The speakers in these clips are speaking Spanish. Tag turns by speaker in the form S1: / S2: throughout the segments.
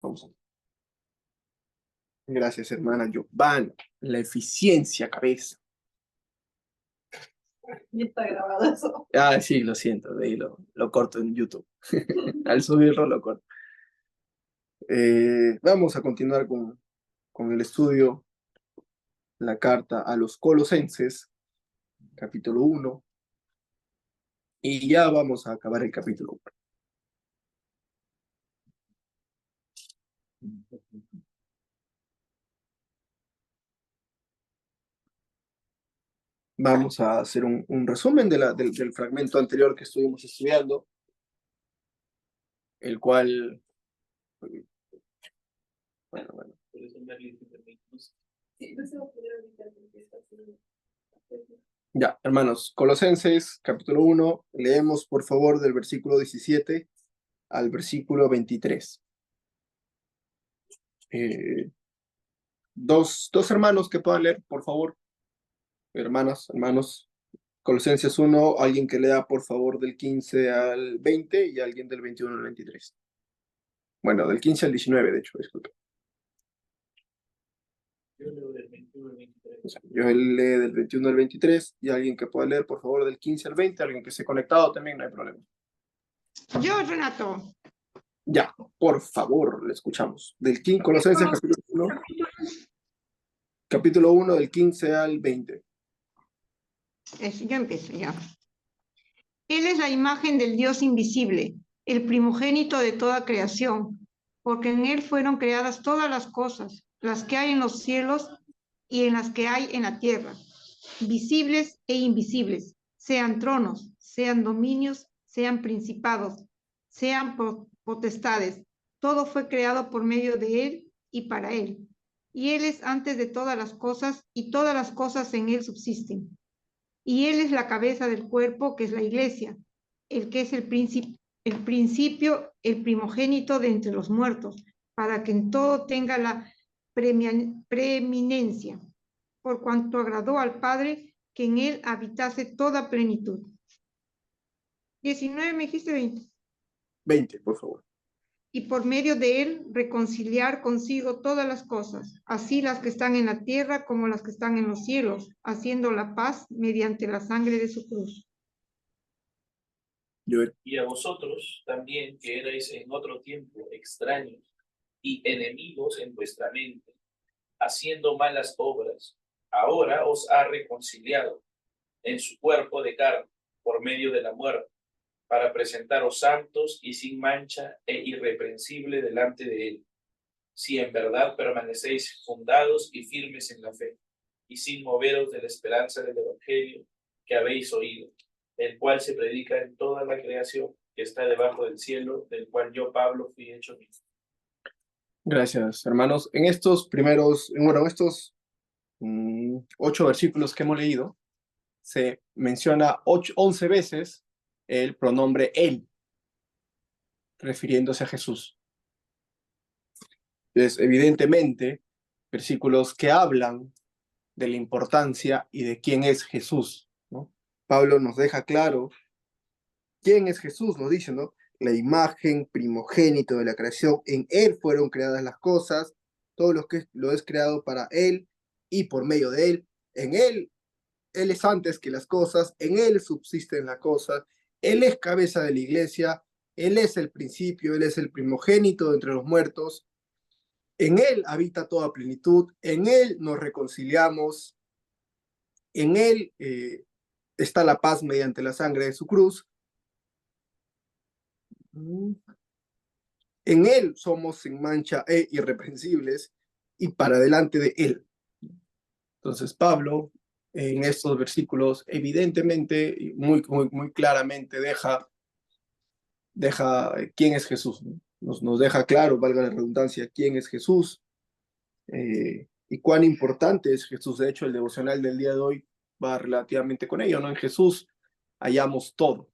S1: Vamos. Gracias, hermana Giovanna. La eficiencia, cabeza.
S2: Ya está grabado eso.
S1: Ah, sí, lo siento, de ahí lo corto en YouTube. Al subirlo lo corto. Vamos a continuar con el estudio, la carta a los Colosenses, capítulo 1, y ya vamos a acabar el capítulo 1. Vamos a hacer un resumen del fragmento anterior que estuvimos estudiando, el cual, bueno. Ya, hermanos, Colosenses, capítulo 1, leemos por favor del versículo 17 al versículo 23. Dos hermanos que puedan leer, por favor. Hermanos, Colosenses 1, alguien que lea por favor del 15 al 20 y alguien del 21 al 23. Bueno, del 15 al 19, de hecho, disculpe.
S3: Yo leo del 21 al 23.
S1: Yo leo del 21 al 23 y alguien que pueda leer por favor del 15 al 20, alguien que esté conectado también, no hay problema.
S4: Yo, Renato.
S1: Ya, por favor, le escuchamos. Del 15, Colosenses capítulo 1, del 15 al 20.
S4: Yo empiezo ya. Él es la imagen del Dios invisible, el primogénito de toda creación, porque en él fueron creadas todas las cosas, las que hay en los cielos y en las que hay en la tierra, visibles e invisibles, sean tronos, sean dominios, sean principados, sean potestades. Todo fue creado por medio de él y para él. Y él es antes de todas las cosas, y todas las cosas en él subsisten. Y él es la cabeza del cuerpo, que es la iglesia, el que es el principio, el primogénito de entre los muertos, para que en todo tenga la preeminencia, por cuanto agradó al Padre que en él habitase toda plenitud. 19, me dijiste 20.
S1: 20, por favor.
S4: Y por medio de él reconciliar consigo todas las cosas, así las que están en la tierra como las que están en los cielos, haciendo la paz mediante la sangre de su cruz.
S3: Y a vosotros también, que erais en otro tiempo extraños y enemigos en vuestra mente, haciendo malas obras, ahora os ha reconciliado en su cuerpo de carne por medio de la muerte, para presentaros santos y sin mancha e irreprensible delante de él, si en verdad permanecéis fundados y firmes en la fe, y sin moveros de la esperanza del evangelio que habéis oído, el cual se predica en toda la creación que está debajo del cielo, del cual yo, Pablo, fui hecho ministro.
S1: Gracias, hermanos. En estos 8 versículos que hemos leído, se menciona 11 veces el pronombre él, refiriéndose a Jesús. Es evidentemente versículos que hablan de la importancia y de quién es Jesús, ¿no? Pablo nos deja claro quién es Jesús, nos dice, ¿no? La imagen primogénito de la creación, en él fueron creadas las cosas, todo lo es creado para él y por medio de él. En él es antes que las cosas, en él subsisten las cosas, él es cabeza de la iglesia, él es el principio, él es el primogénito entre los muertos, en él habita toda plenitud, en él nos reconciliamos, en él está la paz mediante la sangre de su cruz. En él somos sin mancha e irreprensibles y para delante de él. Entonces Pablo en estos versículos evidentemente y muy claramente deja quién es Jesús, ¿no? Nos deja claro, valga la redundancia, quién es Jesús y cuán importante es Jesús. De hecho, el devocional del día de hoy va relativamente con ello, ¿no? En Jesús hallamos todo,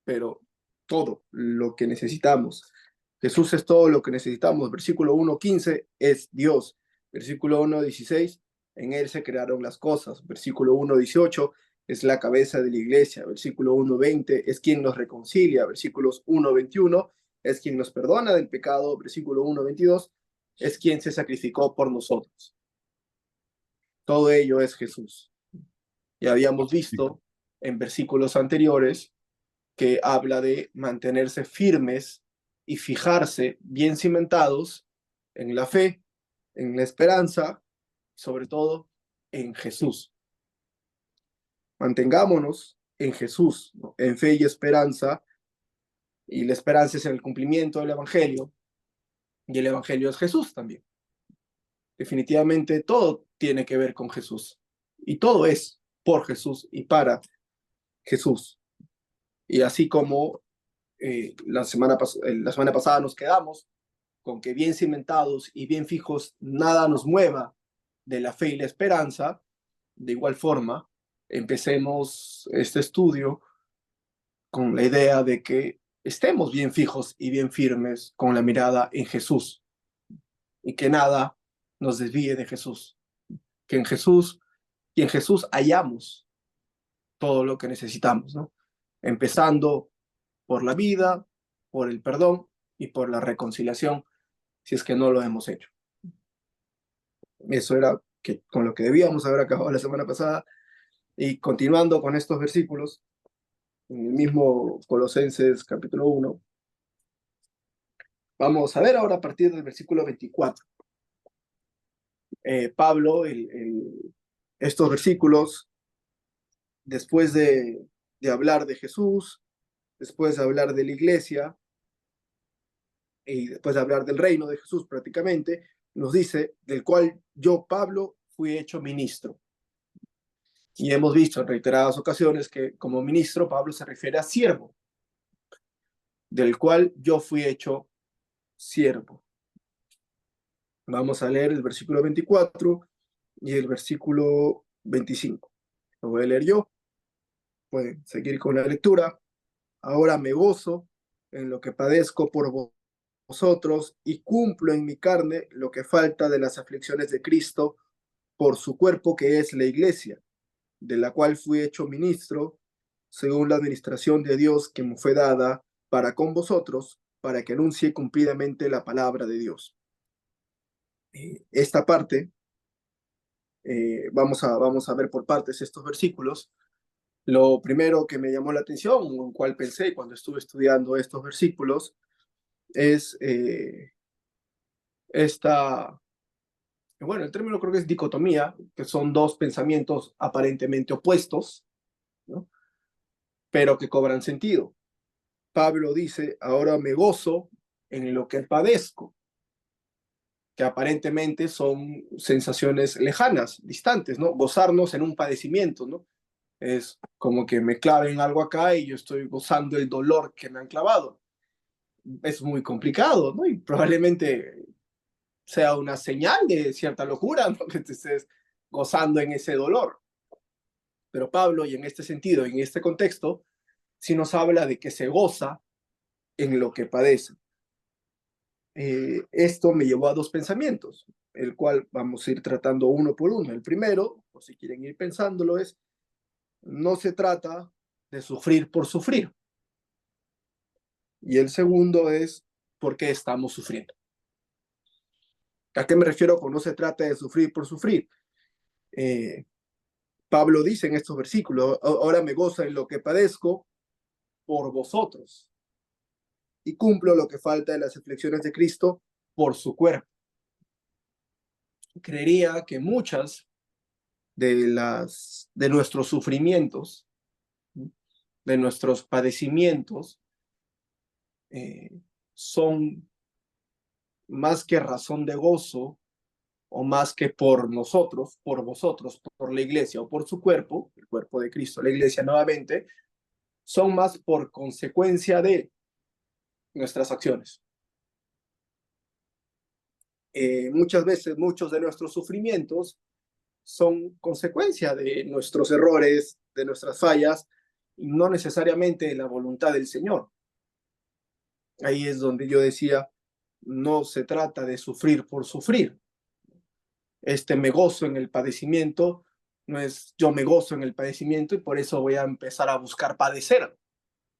S1: pero todo lo que necesitamos. Jesús es todo lo que necesitamos. Versículo 1:15 es Dios. Versículo 1:16, en él se crearon las cosas. Versículo 1:18 es la cabeza de la iglesia. Versículo 1:20 es quien nos reconcilia. Versículos 1:21 es quien nos perdona del pecado, versículo 1-22, es quien se sacrificó por nosotros. Todo ello es Jesús. Ya habíamos visto en versículos anteriores que habla de mantenerse firmes y fijarse bien cimentados en la fe, en la esperanza, sobre todo en Jesús. Mantengámonos en Jesús, ¿no? En fe y esperanza, y la esperanza es en el cumplimiento del Evangelio, y el Evangelio es Jesús también. Definitivamente todo tiene que ver con Jesús, y todo es por Jesús y para Jesús. Y así como la semana pasada nos quedamos con que bien cimentados y bien fijos, nada nos mueva de la fe y la esperanza, de igual forma, empecemos este estudio con la idea de que estemos bien fijos y bien firmes con la mirada en Jesús y que nada nos desvíe de Jesús, que en Jesús y en Jesús hallamos todo lo que necesitamos, ¿no? Empezando por la vida, por el perdón y por la reconciliación, si es que no lo hemos hecho. Eso era con lo que debíamos haber acabado la semana pasada. Y continuando con estos versículos, en el mismo Colosenses capítulo 1, vamos a ver ahora a partir del versículo 24. Pablo, estos versículos, después de hablar de Jesús, después de hablar de la iglesia, y después de hablar del reino de Jesús prácticamente, nos dice, del cual yo, Pablo, fui hecho ministro. Y hemos visto en reiteradas ocasiones que como ministro Pablo se refiere a siervo, del cual yo fui hecho siervo. Vamos a leer el versículo 24 y el versículo 25. Lo voy a leer yo. Pueden seguir con la lectura. Ahora me gozo en lo que padezco por vosotros y cumplo en mi carne lo que falta de las aflicciones de Cristo por su cuerpo que es la iglesia, de la cual fui hecho ministro según la administración de Dios que me fue dada para con vosotros, para que anuncie cumplidamente la palabra de Dios. Esta parte, vamos a ver por partes estos versículos. Lo primero que me llamó la atención, en cual pensé cuando estuve estudiando estos versículos, es bueno, el término creo que es dicotomía, que son dos pensamientos aparentemente opuestos, ¿no? Pero que cobran sentido. Pablo dice, ahora me gozo en lo que padezco, que aparentemente son sensaciones lejanas, distantes, ¿no? Gozarnos en un padecimiento, ¿no? Es como que me claven algo acá y yo estoy gozando el dolor que me han clavado. Es muy complicado, ¿no? Y probablemente sea una señal de cierta locura, ¿no? Que te estés gozando en ese dolor. Pero Pablo, y en este sentido, en este contexto, sí nos habla de que se goza en lo que padece. Esto me llevó a dos pensamientos, el cual vamos a ir tratando uno por uno. El primero, por si quieren ir pensándolo, es, no se trata de sufrir por sufrir. Y el segundo es, ¿por qué estamos sufriendo? ¿A qué me refiero con no se trata de sufrir por sufrir? Pablo dice en estos versículos, ahora me gozo en lo que padezco por vosotros y cumplo lo que falta de las aflicciones de Cristo por su cuerpo. Creería que muchas de nuestros sufrimientos, de nuestros padecimientos, son más que razón de gozo o más que por nosotros, por vosotros, por la iglesia o por su cuerpo, el cuerpo de Cristo, la iglesia nuevamente, son más por consecuencia de nuestras acciones. Muchas veces, muchos de nuestros sufrimientos son consecuencia de nuestros errores, de nuestras fallas, y no necesariamente de la voluntad del Señor. Ahí es donde yo decía, no se trata de sufrir por sufrir. Me gozo en el padecimiento, no es yo me gozo en el padecimiento y por eso voy a empezar a buscar padecer,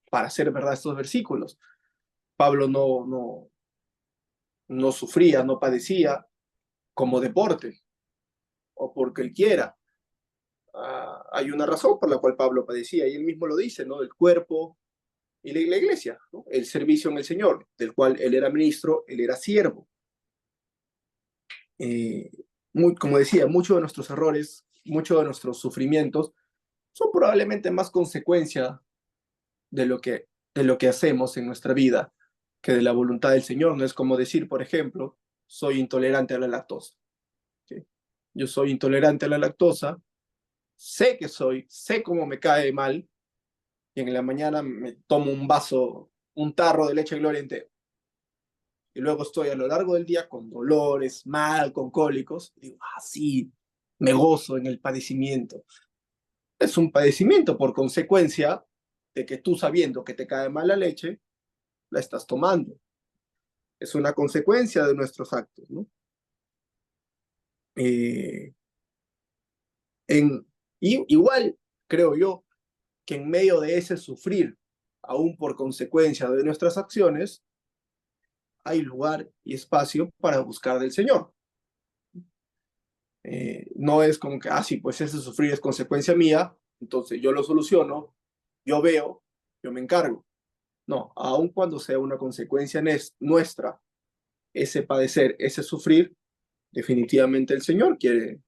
S1: para hacer verdad estos versículos. Pablo no sufría, no padecía como deporte o porque él quiera. Hay una razón por la cual Pablo padecía y él mismo lo dice, ¿no? El cuerpo y la iglesia, ¿no? El servicio en el Señor, del cual él era ministro, él era siervo. Como decía, muchos de nuestros errores, muchos de nuestros sufrimientos son probablemente más consecuencia de lo que hacemos en nuestra vida que de la voluntad del Señor. No es como decir, por ejemplo, soy intolerante a la lactosa. ¿Sí? Yo soy intolerante a la lactosa, sé cómo me cae mal, y en la mañana me tomo un tarro de leche Gloria entero. Y luego estoy a lo largo del día con dolores, mal, con cólicos. Y digo, sí, me gozo en el padecimiento. Es un padecimiento por consecuencia de que tú, sabiendo que te cae mal la leche, la estás tomando. Es una consecuencia de nuestros actos, ¿no? Igual creo yo que en medio de ese sufrir, aún por consecuencia de nuestras acciones, hay lugar y espacio para buscar del Señor. No es como que, sí, pues ese sufrir es consecuencia mía, entonces yo lo soluciono, yo veo, yo me encargo. No, aun cuando sea una consecuencia nuestra, ese padecer, ese sufrir, definitivamente el Señor quiere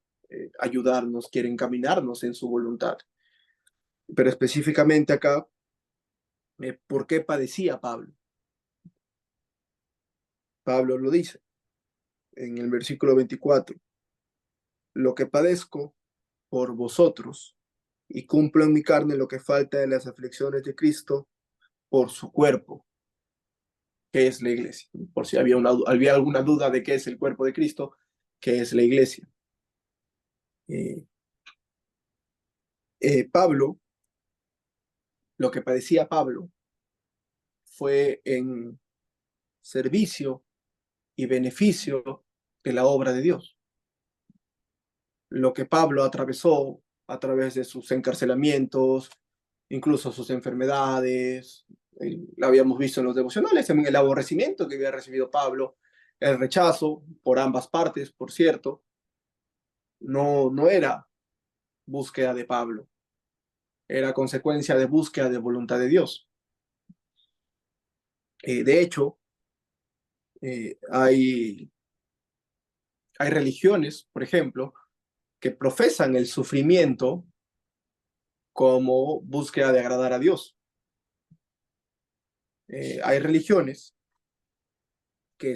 S1: ayudarnos, quiere encaminarnos en su voluntad. Pero específicamente acá, ¿por qué padecía Pablo? Pablo lo dice en el versículo 24. Lo que padezco por vosotros y cumplo en mi carne lo que falta de las aflicciones de Cristo por su cuerpo, que es la iglesia. Por si había alguna duda de qué es el cuerpo de Cristo, que es la iglesia. Pablo, lo que padecía Pablo fue en servicio y beneficio de la obra de Dios. Lo que Pablo atravesó a través de sus encarcelamientos, incluso sus enfermedades, lo habíamos visto en los devocionales, también el aborrecimiento que había recibido Pablo, el rechazo por ambas partes, por cierto, no era búsqueda de Pablo, era consecuencia de búsqueda de voluntad de Dios. De hecho, hay religiones, por ejemplo, que profesan el sufrimiento como búsqueda de agradar a Dios. Hay religiones que,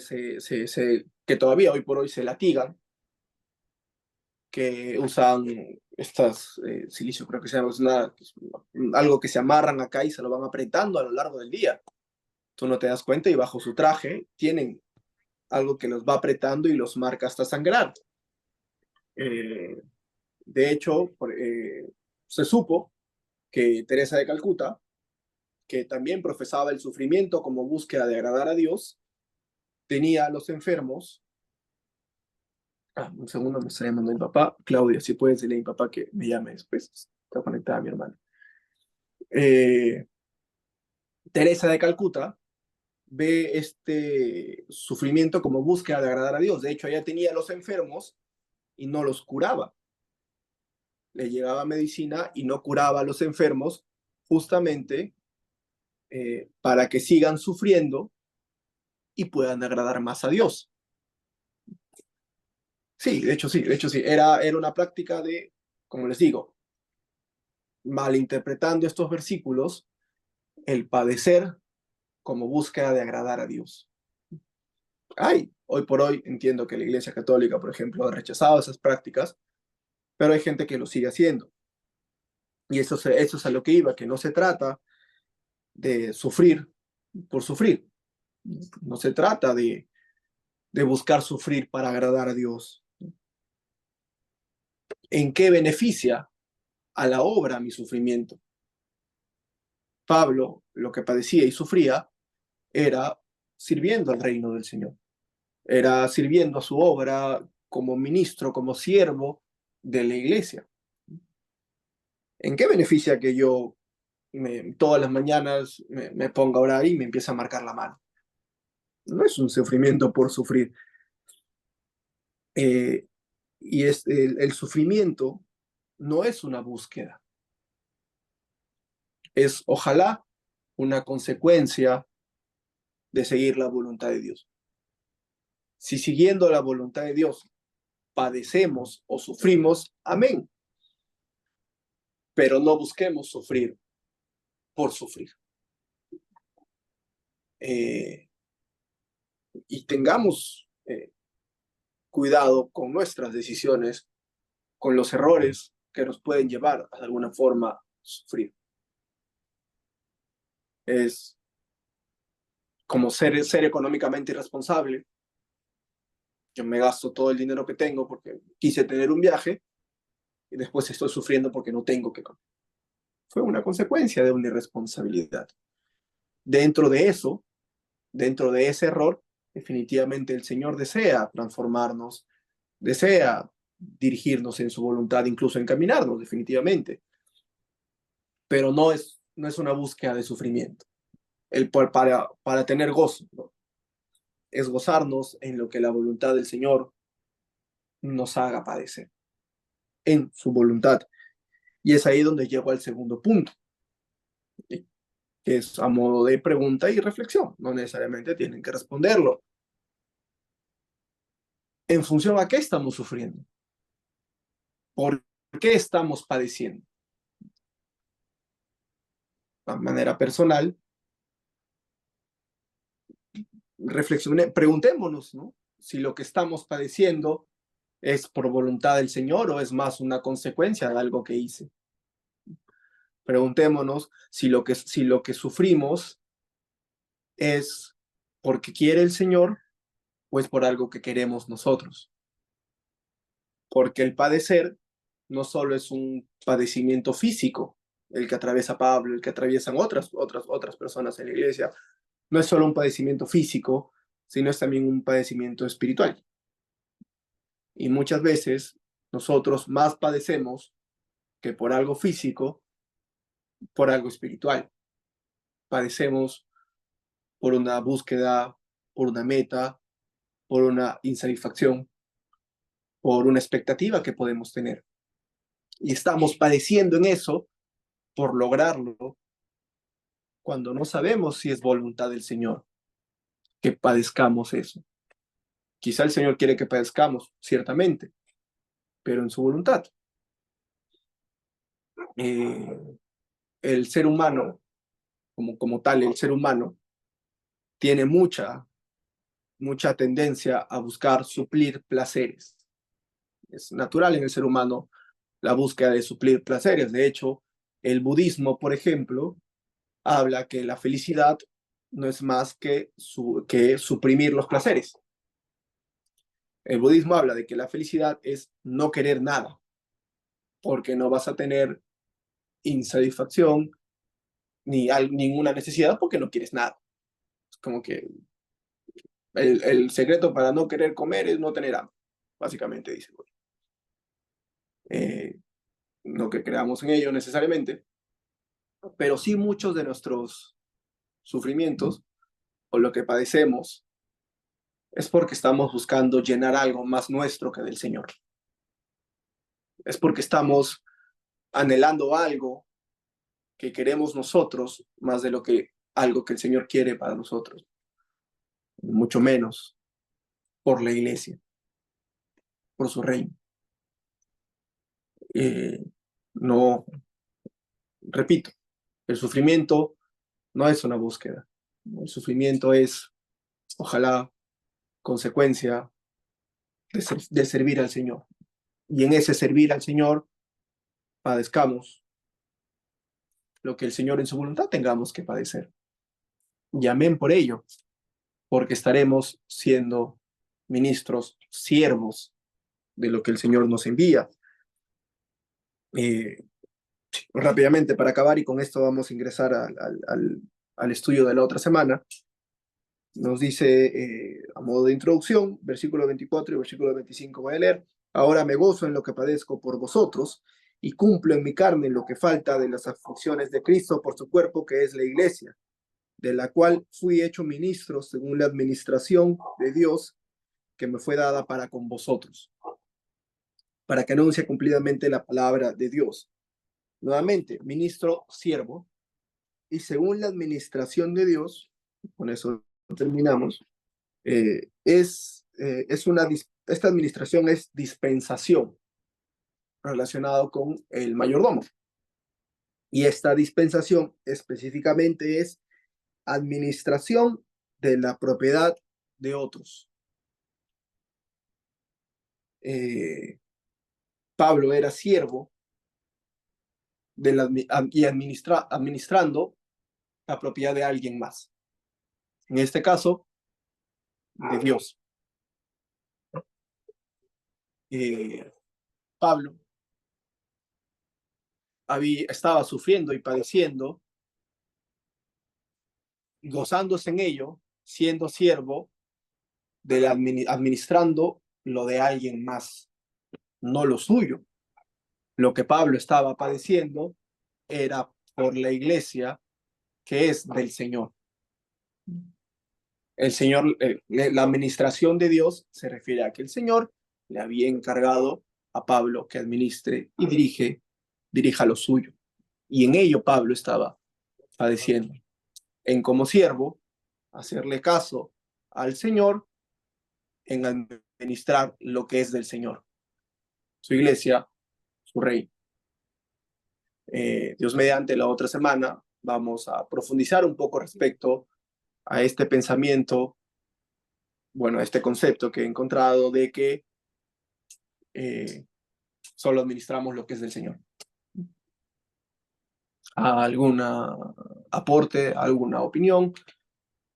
S1: que todavía hoy por hoy se latigan, que usan estas silicio, creo que se llama, algo que se amarran acá y se lo van apretando a lo largo del día. Tú no te das cuenta y bajo su traje tienen algo que los va apretando y los marca hasta sangrar. De hecho, se supo que Teresa de Calcuta, que también profesaba el sufrimiento como búsqueda de agradar a Dios, tenía a los enfermos. Un segundo, me está llamando mi papá. Claudia, si puedes decirle a mi papá que me llame después. Está conectada mi hermana. Teresa de Calcuta ve este sufrimiento como búsqueda de agradar a Dios. De hecho, ella tenía a los enfermos y no los curaba. Le llegaba medicina y no curaba a los enfermos justamente para que sigan sufriendo y puedan agradar más a Dios. Sí, de hecho sí. Era una práctica de, como les digo, malinterpretando estos versículos, el padecer como búsqueda de agradar a Dios. Hoy por hoy entiendo que la Iglesia Católica, por ejemplo, ha rechazado esas prácticas, pero hay gente que lo sigue haciendo. Y eso es a lo que iba, que no se trata de sufrir por sufrir. No se trata de buscar sufrir para agradar a Dios. ¿En qué beneficia a la obra mi sufrimiento? Pablo, lo que padecía y sufría era sirviendo al reino del Señor. Era sirviendo a su obra como ministro, como siervo de la iglesia. ¿En qué beneficia que yo todas las mañanas me ponga a orar y me empiece a marcar la mano? No es un sufrimiento por sufrir. Y el sufrimiento no es una búsqueda. Es, ojalá, una consecuencia de seguir la voluntad de Dios. Si siguiendo la voluntad de Dios padecemos o sufrimos, amén. Pero no busquemos sufrir por sufrir. Y tengamos cuidado con nuestras decisiones, con los errores que nos pueden llevar de alguna forma a sufrir. Es como ser económicamente irresponsable. Yo me gasto todo el dinero que tengo porque quise tener un viaje y después estoy sufriendo porque no tengo que comer. Fue una consecuencia de una irresponsabilidad. Dentro de eso, dentro de ese error, definitivamente el Señor desea transformarnos, desea dirigirnos en su voluntad, incluso encaminarnos, definitivamente. Pero no es una búsqueda de sufrimiento. Para tener gozo, ¿no? Es gozarnos en lo que la voluntad del Señor nos haga padecer, en su voluntad. Y es ahí donde llego al segundo punto, ¿sí? Que es a modo de pregunta y reflexión. No necesariamente tienen que responderlo. ¿En función a qué estamos sufriendo? ¿Por qué estamos padeciendo? De manera personal, preguntémonos, ¿no? Si lo que estamos padeciendo es por voluntad del Señor o es más una consecuencia de algo que hice. Preguntémonos si lo que sufrimos es porque quiere el Señor o es por algo que queremos nosotros. Porque el padecer no solo es un padecimiento físico, el que atraviesa Pablo, el que atraviesan otras personas en la iglesia, no es solo un padecimiento físico, sino es también un padecimiento espiritual. Y muchas veces nosotros más padecemos que por algo físico, por algo espiritual. Padecemos por una búsqueda, por una meta, por una insatisfacción, por una expectativa que podemos tener. Y estamos padeciendo en eso por lograrlo cuando no sabemos si es voluntad del Señor que padezcamos eso. Quizá el Señor quiere que padezcamos, ciertamente, pero en su voluntad. El ser humano, como tal, el ser humano, tiene mucha tendencia a buscar suplir placeres. Es natural en el ser humano la búsqueda de suplir placeres. De hecho, el budismo, por ejemplo, habla que la felicidad no es más que suprimir los placeres. El budismo habla de que la felicidad es no querer nada, porque no vas a tener insatisfacción ni ninguna necesidad porque no quieres nada. Es como que el secreto para no querer comer es no tener hambre, básicamente dice. No que creamos en ello necesariamente, pero sí muchos de nuestros sufrimientos o lo que padecemos es porque estamos buscando llenar algo más nuestro que del Señor. Es porque estamos anhelando algo que queremos nosotros más de algo que el Señor quiere para nosotros. Mucho menos por la iglesia, por su reino. No, repito, el sufrimiento no es una búsqueda. El sufrimiento es, ojalá, consecuencia de servir al Señor. Y en ese servir al Señor padezcamos lo que el Señor en su voluntad tengamos que padecer. Y amén por ello, porque estaremos siendo ministros, siervos de lo que el Señor nos envía. Rápidamente para acabar, y con esto vamos a ingresar al estudio de la otra semana. Nos dice, a modo de introducción, versículo 24 y versículo 25 voy a leer. Ahora me gozo en lo que padezco por vosotros y cumplo en mi carne lo que falta de las aflicciones de Cristo por su cuerpo, que es la iglesia, de la cual fui hecho ministro según la administración de Dios que me fue dada para con vosotros, para que anuncie cumplidamente la palabra de Dios. Nuevamente, ministro, siervo, y según la administración de Dios, con eso terminamos, esta administración es dispensación relacionado con el mayordomo. Y esta dispensación específicamente es administración de la propiedad de otros. Pablo era siervo y administrando la propiedad de alguien más. En este caso, de Dios. Pablo estaba sufriendo y padeciendo, gozándose en ello, siendo siervo, administrando lo de alguien más, no lo suyo. Lo que Pablo estaba padeciendo era por la iglesia que es del Señor. El Señor, la administración de Dios se refiere a que el Señor le había encargado a Pablo que administre y dirija lo suyo. Y en ello Pablo estaba padeciendo. En como siervo, hacerle caso al Señor en administrar lo que es del Señor. Su iglesia, su rey. Dios mediante, la otra semana vamos a profundizar un poco respecto a este pensamiento, bueno, a este concepto que he encontrado de que solo administramos lo que es del Señor. ¿Alguna aporte, alguna opinión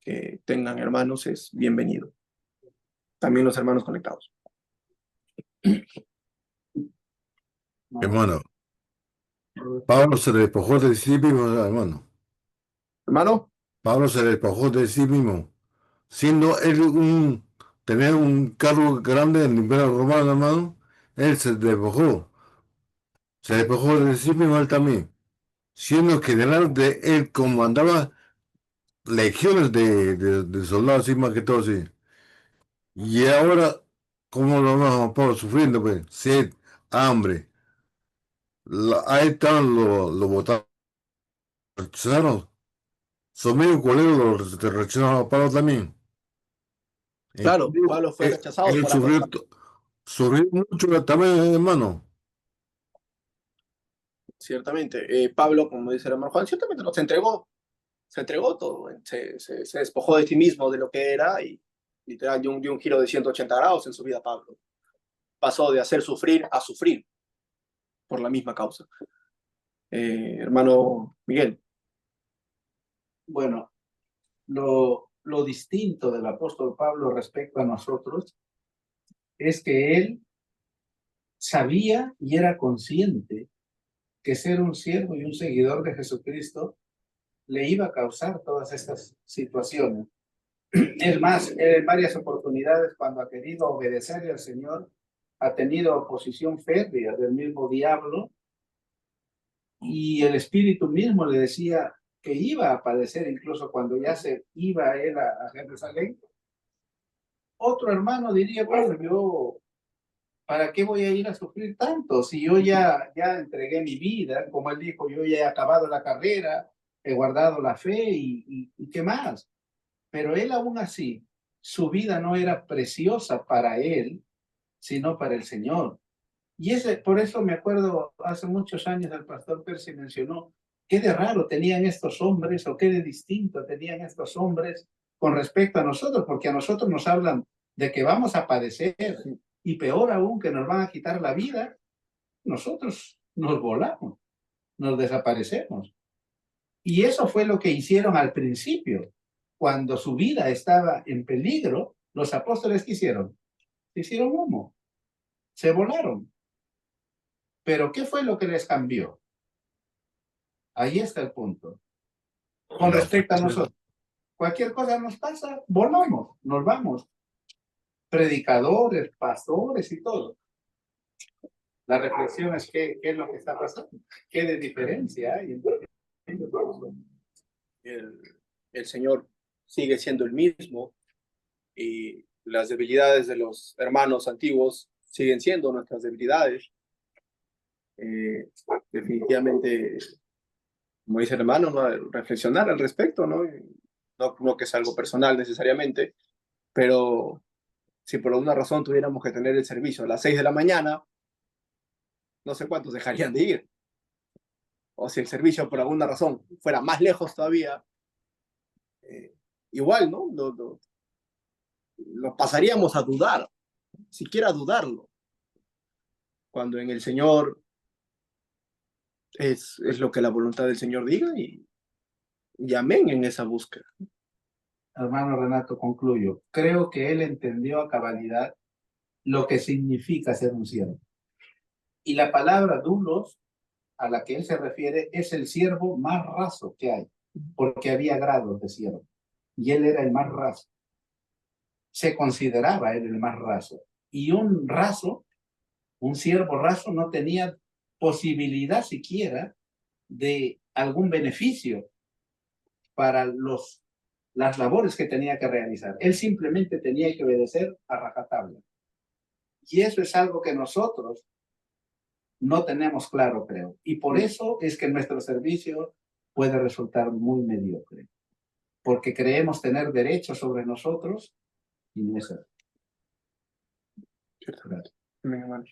S1: que tengan, hermanos? Es bienvenido. También los hermanos conectados.
S5: Hermano, Pablo se despojó de sí mismo, hermano.
S1: Hermano,
S5: Pablo se despojó de sí mismo, siendo él tener un cargo grande en el Imperio Romano, hermano. Él se despojó de sí mismo él también, siendo general de él comandaba legiones de soldados, y más que todo, sí. Y ahora, ¿cómo lo vamos a Pablo sufriendo, pues? Sed, hambre. Ahí están los botaron. Su amigo colega lo rechazaron a Pablo también.
S1: claro,
S5: Entonces,
S1: Pablo fue rechazado
S5: él
S1: por ambas
S5: sufrió,
S1: partes.
S5: sufrió mucho también, hermano.
S1: Ciertamente. Pablo, como dice el hermano Juan, ciertamente no se entregó todo, se despojó de sí mismo, de lo que era, y literal dio un giro de 180 grados en su vida. Pablo pasó de hacer sufrir a sufrir por la misma causa. Hermano Miguel.
S6: Bueno, lo distinto del apóstol Pablo respecto a nosotros es que él sabía y era consciente que ser un siervo y un seguidor de Jesucristo le iba a causar todas estas situaciones. Es más, en varias oportunidades cuando ha querido obedecerle al Señor, ha tenido oposición férrea del mismo diablo, y el Espíritu mismo le decía que iba a padecer, incluso cuando ya se iba él a Jerusalén. Otro hermano diría, bueno, yo, ¿para qué voy a ir a sufrir tanto? Si yo ya entregué mi vida, como él dijo, yo ya he acabado la carrera, he guardado la fe y ¿qué más? Pero él aún así, su vida no era preciosa para él, sino para el Señor. Y por eso me acuerdo, hace muchos años el pastor Percy mencionó, qué de raro tenían estos hombres o qué de distinto tenían estos hombres con respecto a nosotros, porque a nosotros nos hablan de que vamos a padecer y peor aún que nos van a quitar la vida. Nosotros nos volamos, nos desaparecemos. Y eso fue lo que hicieron al principio. Cuando su vida estaba en peligro, los apóstoles, ¿qué hicieron? Se hicieron humo, se volaron. Pero ¿qué fue lo que les cambió? Ahí está el punto. Con respecto a nosotros, cualquier cosa nos pasa, volvamos, nos vamos. Predicadores, pastores y todo. La reflexión es qué es lo que está pasando, qué de diferencia hay.
S1: el Señor sigue siendo el mismo y las debilidades de los hermanos antiguos siguen siendo nuestras debilidades. Definitivamente, como dice el hermano, ¿no? Reflexionar al respecto, ¿no? No que es algo personal necesariamente, pero si por alguna razón tuviéramos que tener el servicio a las 6 de la mañana, no sé cuántos dejarían de ir. O si el servicio por alguna razón fuera más lejos todavía, igual, ¿no? Lo pasaríamos a dudar, siquiera a dudarlo, cuando en el Señor es lo que la voluntad del Señor diga y amén en esa búsqueda.
S6: Hermano Renato, concluyo. Creo que él entendió a cabalidad lo que significa ser un siervo. Y la palabra doulos, a la que él se refiere, es el siervo más raso que hay, porque había grados de siervo. Y él era el más raso. Se consideraba él el más raso. Y un raso, un siervo raso, no tenía posibilidad siquiera de algún beneficio para las labores que tenía que realizar. Él simplemente tenía que obedecer a rajatabla. Y eso es algo que nosotros no tenemos claro, creo. Y por eso es que nuestro servicio puede resultar muy mediocre. Porque creemos tener derechos sobre nosotros y no es así.
S1: Amén, hermano.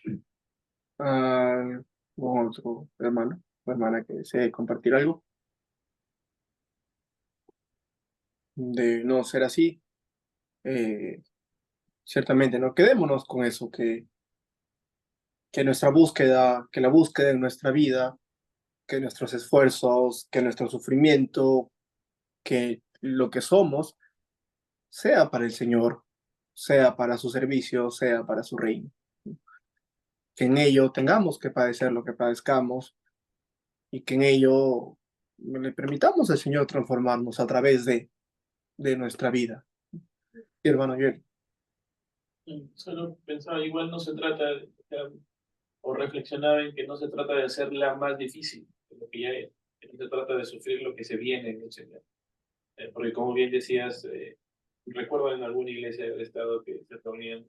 S1: Otro hermano o hermana que desee compartir algo. De no ser así, ciertamente no quedémonos con eso, que nuestra búsqueda, que la búsqueda en nuestra vida, que nuestros esfuerzos, que nuestro sufrimiento, que lo que somos, sea para el Señor, sea para su servicio, sea para su reino. Que en ello tengamos que padecer lo que padezcamos y que en ello le permitamos al Señor transformarnos a través de nuestra vida. Y hermano Joel.
S3: Solo pensaba, igual no se trata, o reflexionaba en que no se trata de hacerla más difícil de lo que ya es, que no se trata de sufrir lo que se viene en el Señor. Porque como bien decías, recuerdo en alguna iglesia del Estado que se reunían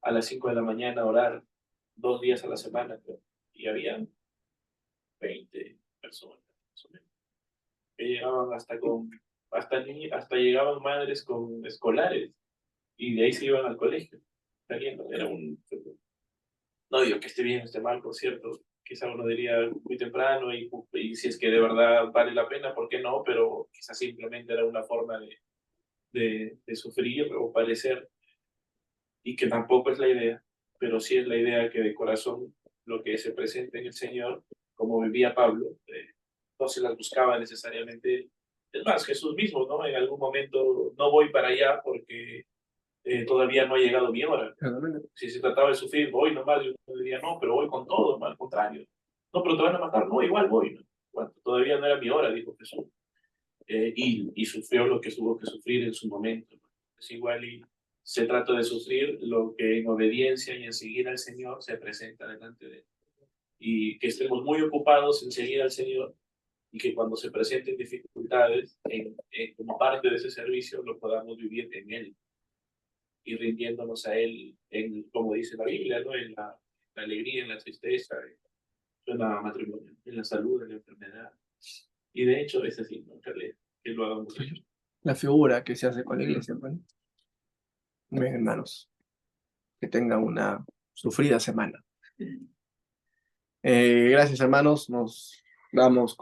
S3: a las 5 de la mañana a orar 2 días a la semana, y había 20 personas, más o menos, que llegaban hasta llegaban madres con escolares, y de ahí se iban al colegio, saliendo. Era no digo que esté bien o esté mal, por cierto, quizá uno diría muy temprano, y si es que de verdad vale la pena, ¿por qué no? Pero quizás simplemente era una forma de sufrir o padecer, y que tampoco es la idea, pero sí es la idea que de corazón lo que se presenta en el Señor, como vivía Pablo, no se las buscaba necesariamente. Es más, Jesús mismo, ¿no? En algún momento, no voy para allá porque todavía no ha llegado mi hora. Si se trataba de sufrir, voy nomás, yo diría, no, pero voy con todo, no, al contrario. No, pero te van a matar, no, igual voy. ¿No? Bueno, todavía no era mi hora, dijo Jesús. Y sufrió lo que tuvo que sufrir en su momento. ¿No? Es igual, y se trata de sufrir lo que en obediencia y en seguir al Señor se presenta delante de él. Y que estemos muy ocupados en seguir al Señor, y que cuando se presenten dificultades, como parte de ese servicio, lo podamos vivir en él y rindiéndonos a él, como dice la Biblia, ¿no? En la alegría, en la tristeza, en la matrimonio, en la salud, en la enfermedad. Y de hecho es así, ¿no? Que lo hagamos.
S1: La figura que se hace con la iglesia, ¿no? Bien, hermanos, que tengan una sufrida semana. Gracias, hermanos, nos damos